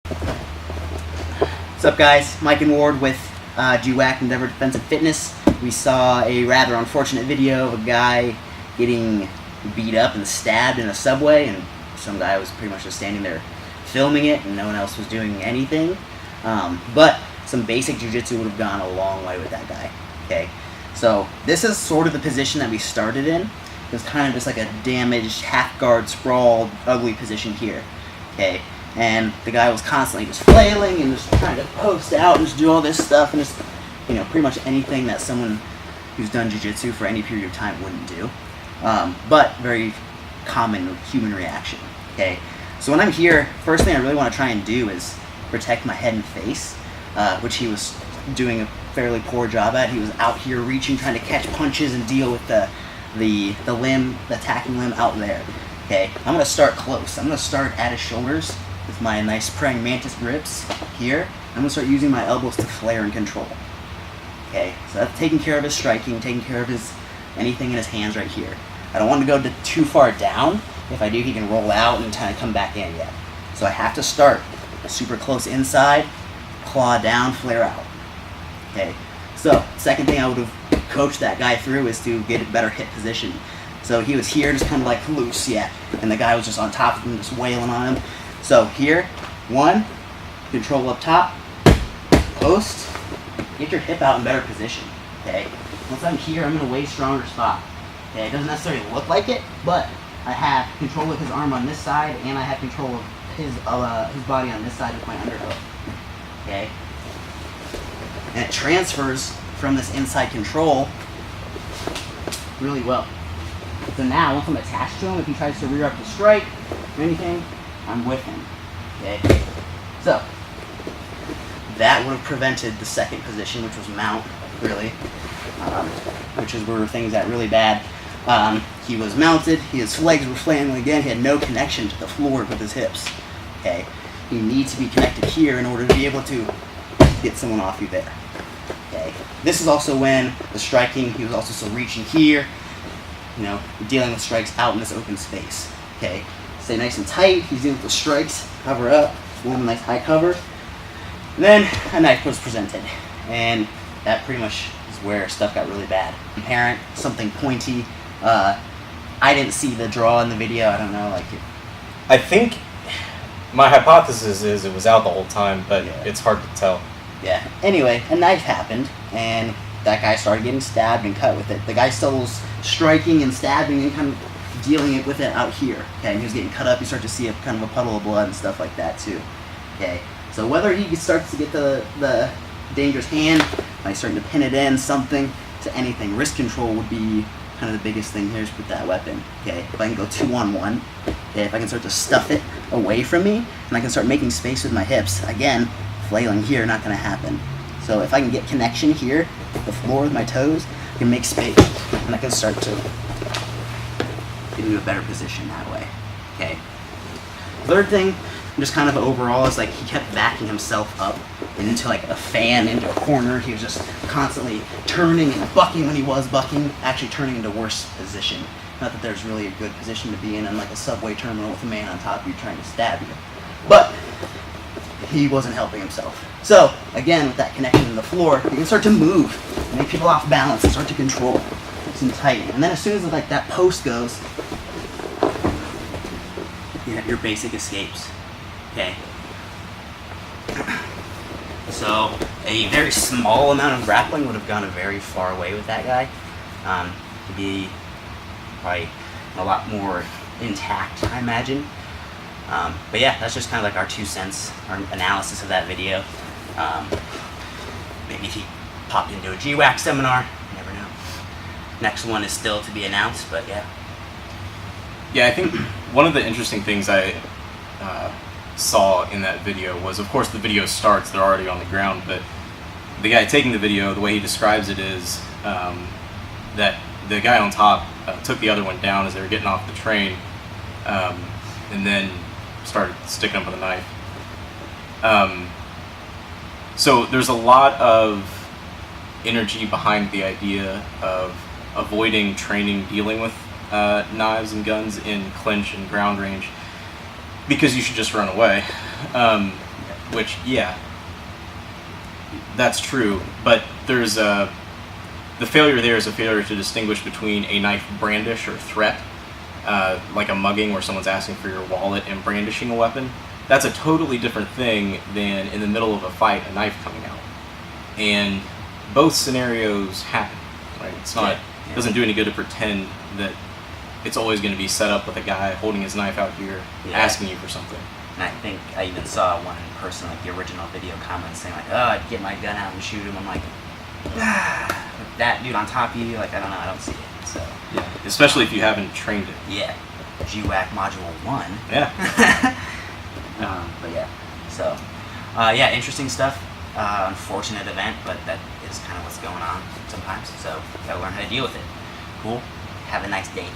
What's up, guys? Mike and Ward with GWACC Endeavor Defensive Fitness. We saw a rather unfortunate video of a guy getting beat up and stabbed in a subway, and some guy was pretty much just standing there filming it, and no one else was doing anything. But some basic jiu-jitsu would have gone a long way with that guy. Okay, so this is sort of the position that we started in. It was kind of just like a damaged, half-guard, sprawled, ugly position here. Okay, and the guy was constantly just flailing and just trying to post out and just do all this stuff, and just, you know, pretty much anything that someone who's done jiu-jitsu for any period of time wouldn't do. But very common human reaction. Okay, so when I'm here, first thing I really want to try and do is protect my head and face, which he was doing a fairly poor job at. He was out here reaching, trying to catch punches and deal with the limb, the attacking limb out there. Okay, I'm going to start close. I'm going to start at his shoulders with my nice praying mantis grips here. I'm going to start using my elbows to flare and control. Okay, so that's taking care of his striking, taking care of his anything in his hands right here. I don't want to go too far down. If I do, he can roll out and kind of come back in yet. So I have to start super close inside, claw down, flare out. Okay, so second thing I would have coached that guy through is to get a better hip position. So he was here just kind of like loose, yeah, and the guy was just on top of him, just wailing on him. So here, one, control up top, post, get your hip out in better position, okay? Once I'm here, I'm in a way stronger spot. Okay, it doesn't necessarily look like it, but I have control of his arm on this side, and I have control of his body on this side with my underhook. Okay, and it transfers from this inside control really well. So now, once I'm attached to him, if he tries to rear up to strike or anything, I'm with him. Okay, so that would have prevented the second position, which was mount, really, which is where things got really bad. He was mounted, his legs were flailing again, he had no connection to the floor with his hips. Okay, you need to be connected here in order to be able to get someone off you there. Okay, this is also when the striking, he was also still reaching here, you know, dealing with strikes out in this open space. Okay, stay nice and tight, he's dealing with the strikes, cover up, one nice high cover. And then a knife was presented, and that pretty much is where stuff got really bad. Apparent, something pointy. I didn't see the draw in the video. I don't know, like it. I think my hypothesis is it was out the whole time, but yeah, it's hard to tell. Yeah. Anyway, a knife happened, and that guy started getting stabbed and cut with it. The guy still was striking and stabbing and kind of dealing with it out here. Okay, and he was getting cut up. You start to see a kind of a puddle of blood and stuff like that too. Okay. So whether he starts to get the dangerous hand by starting to pin it in, something to anything, wrist control would be kind of the biggest thing here is with that weapon. Okay, if I can go 2-on-1, okay, if I can start to stuff it away from me, and I can start making space with my hips, again, flailing here, not going to happen. So if I can get connection here, the floor with my toes, I can make space, and I can start to get into a better position that way. Okay. Third thing, just kind of overall, is like he kept backing himself up into like a fan, into a corner. He was just constantly turning and bucking when he was bucking, actually turning into worse position. Not that there's really a good position to be in like a subway terminal with a man on top of you trying to stab you. But he wasn't helping himself. So again, with that connection to the floor, you can start to move, make people off balance, and start to control. Some tighten. And then as soon as like that post goes, you have your basic escapes. Okay. So a very small amount of grappling would have gone a very far way with that guy. To be probably a lot more intact, I imagine. But yeah, that's just kind of like our 2 cents, our analysis of that video. Maybe if he popped into a GWACC seminar, you never know. Next one is still to be announced, but yeah. Yeah, I think one of the interesting things I saw in that video was, of course, the video starts, they're already on the ground, but the guy taking the video, the way he describes it is that the guy on top took the other one down as they were getting off the train, and then started sticking him with a knife. So there's a lot of energy behind the idea of avoiding training dealing with knives and guns in clinch and ground range, because you should just run away. which, yeah, that's true, but there's the failure there is a failure to distinguish between a knife brandish or threat, like a mugging where someone's asking for your wallet and brandishing a weapon. That's a totally different thing than in the middle of a fight, a knife coming out. And both scenarios happen, right? It's not, it doesn't do any good to pretend that it's always going to be set up with a guy holding his knife out here, asking you for something. And I think I even saw one person, like the original video comments saying like, oh, I'd get my gun out and shoot him. I'm like, with that dude on top of you, like, I don't know, I don't see it. So yeah, especially if you haven't trained it. Yeah, GWACC Module 1. Yeah. But yeah, so yeah, interesting stuff. Unfortunate event, but that is kind of what's going on sometimes. So gotta learn how to deal with it. Cool. Have a nice day.